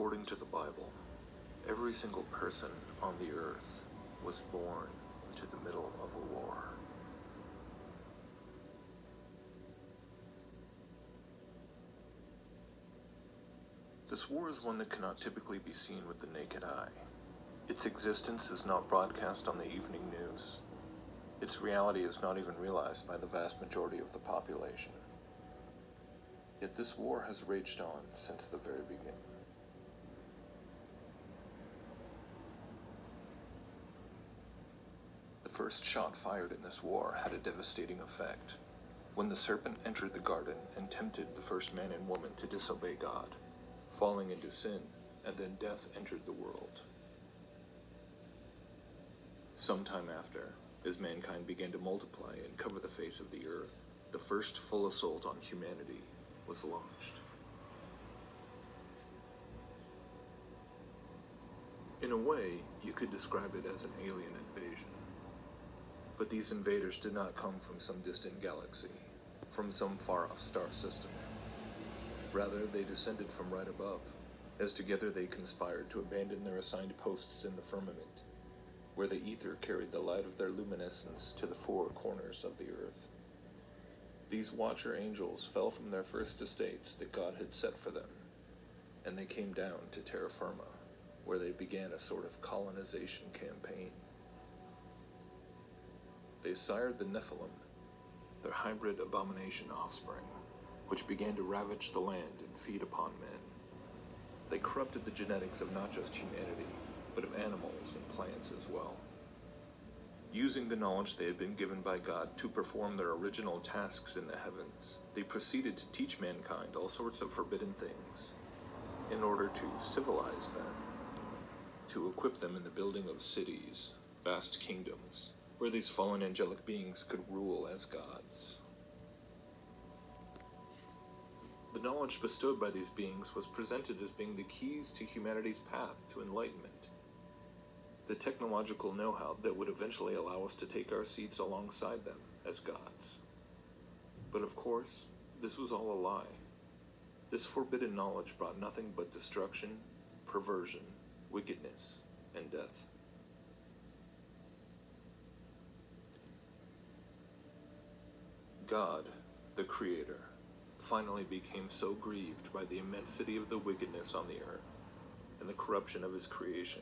According to the Bible, every single person on the earth was born into the middle of a war. This war is one that cannot typically be seen with the naked eye. Its existence is not broadcast on the evening news. Its reality is not even realized by the vast majority of the population. Yet this war has raged on since the very beginning. The first shot fired in this war had a devastating effect, when the serpent entered the garden and tempted the first man and woman to disobey God, falling into sin, and then death entered the world. Sometime after, as mankind began to multiply and cover the face of the earth, the first full assault on humanity was launched. In a way, you could describe it as an alien invasion. But these invaders did not come from some distant galaxy, from some far-off star system. Rather, they descended from right above, as together they conspired to abandon their assigned posts in the firmament, where the ether carried the light of their luminescence to the four corners of the earth. These watcher angels fell from their first estates that God had set for them, and they came down to terra firma, where they began a sort of colonization campaign. They sired the Nephilim, their hybrid abomination offspring, which began to ravage the land and feed upon men. They corrupted the genetics of not just humanity, but of animals and plants as well. Using the knowledge they had been given by God to perform their original tasks in the heavens, they proceeded to teach mankind all sorts of forbidden things, in order to civilize them, to equip them in the building of cities, vast kingdoms, where these fallen angelic beings could rule as gods. The knowledge bestowed by these beings was presented as being the keys to humanity's path to enlightenment, the technological know-how that would eventually allow us to take our seats alongside them as gods. But of course, this was all a lie. This forbidden knowledge brought nothing but destruction, perversion, wickedness, and death. God, the Creator, finally became so grieved by the immensity of the wickedness on the earth and the corruption of his creation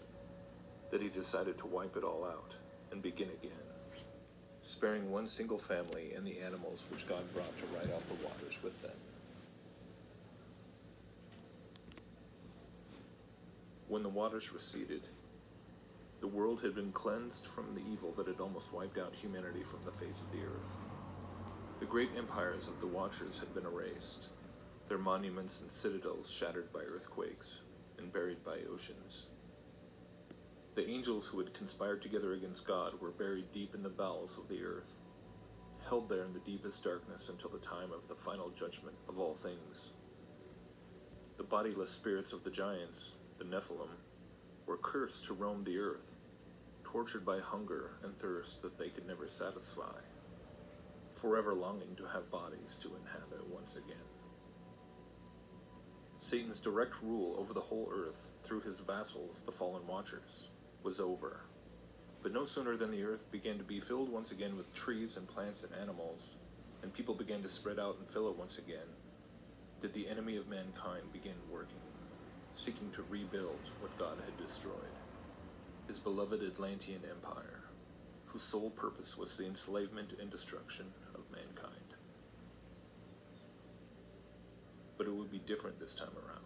that he decided to wipe it all out and begin again, sparing one single family and the animals which God brought to ride out the waters with them. When the waters receded, the world had been cleansed from the evil that had almost wiped out humanity from the face of the earth. The great empires of the Watchers had been erased, their monuments and citadels shattered by earthquakes and buried by oceans. The angels who had conspired together against God were buried deep in the bowels of the earth, held there in the deepest darkness until the time of the final judgment of all things. The bodiless spirits of the giants, the Nephilim, were cursed to roam the earth, tortured by hunger and thirst that they could never satisfy, forever longing to have bodies to inhabit once again. Satan's direct rule over the whole earth through his vassals, the fallen Watchers, was over. But no sooner than the earth began to be filled once again with trees and plants and animals, and people began to spread out and fill it once again, did the enemy of mankind begin working, seeking to rebuild what God had destroyed, his beloved Atlantean Empire, whose sole purpose was the enslavement and destruction of mankind. But it would be different this time around.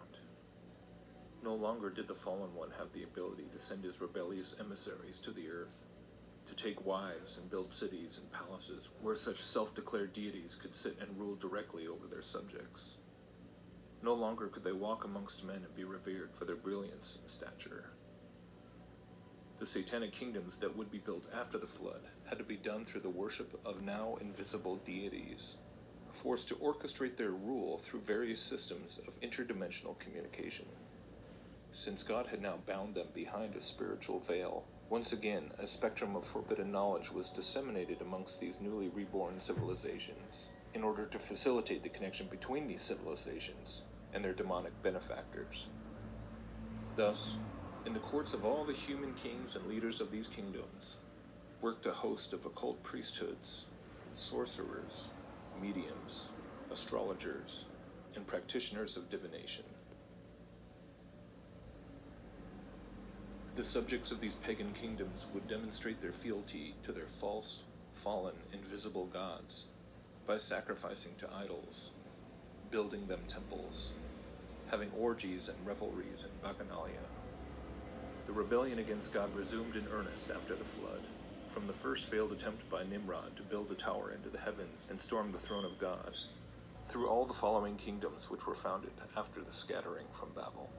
No longer did the Fallen One have the ability to send his rebellious emissaries to the earth, to take wives and build cities and palaces where such self-declared deities could sit and rule directly over their subjects. No longer could they walk amongst men and be revered for their brilliance and stature. The satanic kingdoms that would be built after the flood had to be done through the worship of now invisible deities, forced to orchestrate their rule through various systems of interdimensional communication. Since God had now bound them behind a spiritual veil, once again a spectrum of forbidden knowledge was disseminated amongst these newly reborn civilizations, in order to facilitate the connection between these civilizations and their demonic benefactors. Thus, in the courts of all the human kings and leaders of these kingdoms, worked a host of occult priesthoods, sorcerers, mediums, astrologers, and practitioners of divination. The subjects of these pagan kingdoms would demonstrate their fealty to their false, fallen, invisible gods by sacrificing to idols, building them temples, having orgies and revelries in Bacchanaliae. The rebellion against God resumed in earnest after the flood, from the first failed attempt by Nimrod to build a tower into the heavens and storm the throne of God, through all the following kingdoms which were founded after the scattering from Babel.